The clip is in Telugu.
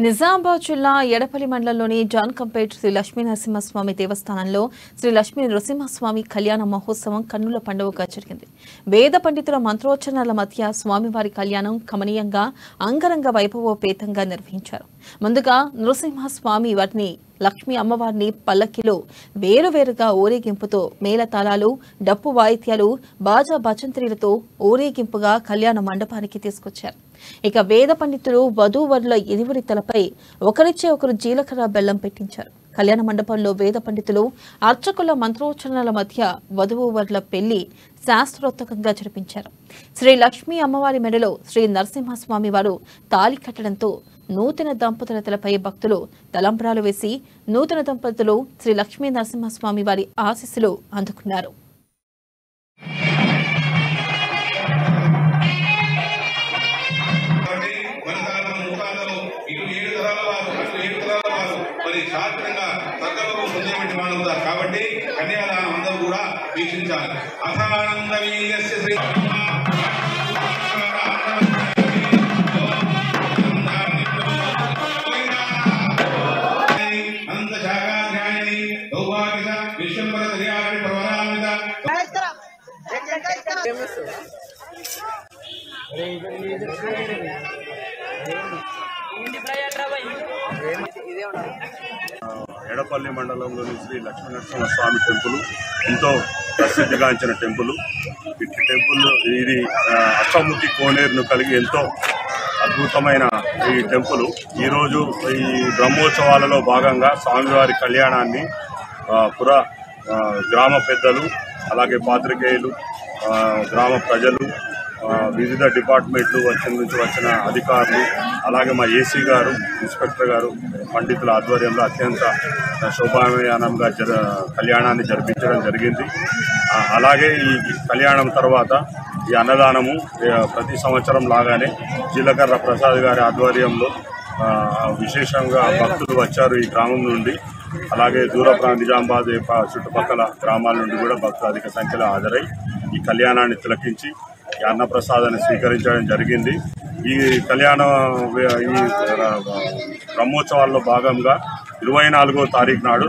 నిజామాబాద్ జిల్లా ఎడపల్లి మండలంలోని జాన్కంపేట్ శ్రీ లక్ష్మీ నరసింహస్వామి దేవస్థానంలో శ్రీ లక్ష్మీ నరసింహస్వామి కళ్యాణ మహోత్సవం కన్నుల పండుగగా జరిగింది. వేద పండితుల మంత్రోచ్చరణల మధ్య స్వామివారి కళ్యాణం కమనీయంగా అంగరంగ వైభవోపేతంగా నిర్వహించారు. ముందుగా నరసింహస్వామి వారిని లక్ష్మీ అమ్మవారిని పల్లకిలో వేరువేరుగా ఊరేగింపుతో మేళతాళాలు, డప్పు వాయిద్యాలు, బాజా భజంత్రీలతో ఊరేగింపుగా కళ్యాణ మండపానికి తీసుకొచ్చారు. ఇక వేద పండితులు వధూవరుల ఇరువురి తలపై ఒకరిచే ఒకరు జీలకర్ర బెల్లం పెట్టించారు. కళ్యాణ మండపంలో వేద పండితులు అర్చకుల మంత్రోచ్చరణల మధ్య వధూవరుల పెళ్లి శాస్త్రోక్తంగా జరిపించారు. శ్రీ లక్ష్మీ అమ్మవారి మెడలో శ్రీ నరసింహస్వామి వారు తాళి కట్టడంతో నూతన దంపతుల తలపై భక్తులు తలంబ్రాలు వేసి నూతన దంపతులు శ్రీ లక్ష్మీ నరసింహస్వామి వారి ఆశీస్సులు అందుకున్నారు. కాబట్టి కన్యాదానం అందరూ కూడా వీక్షించాలి. ఎడపల్లి మండలంలోని శ్రీ లక్ష్మీ నరసింహస్వామి టెంపుల్ ఎంతో ప్రసిద్ధిగాంచిన టెంపుల్. ఈ టెంపుల్ ఇది అష్టముఖి కోనేరును కలిగి ఎంతో అద్భుతమైన ఈ టెంపుల్ ఈరోజు ఈ బ్రహ్మోత్సవాలలో భాగంగా స్వామివారి కళ్యాణాన్ని గ్రామ పెద్దలు, అలాగే పాత్రికేయులు, గ్రామ ప్రజలు, వివిధ డిపార్ట్మెంట్లు నుంచి వచ్చిన అధికారులు, అలాగే మా ఏసీ గారు, ఇన్స్పెక్టర్ గారు, పండితుల ఆధ్వర్యంలో అత్యంత శోభాయానంగా కళ్యాణాన్ని జరిపించడం జరిగింది. అలాగే ఈ కళ్యాణం తర్వాత ఈ అన్నదానము ప్రతి సంవత్సరం లాగానే జీలకర్ర ప్రసాద్ గారి ఆధ్వర్యంలో విశేషంగా భక్తులు వచ్చారు ఈ గ్రామం నుండి. అలాగే దూర నిజామాబాద్ చుట్టుపక్కల గ్రామాల నుండి కూడా భక్తులు అధిక సంఖ్యలో హాజరై ఈ కళ్యాణాన్ని తిలకించి ఈ అన్నప్రసాదాన్ని స్వీకరించడం జరిగింది. ఈ బ్రహ్మోత్సవాల్లో భాగంగా 24వ తారీఖు నాడు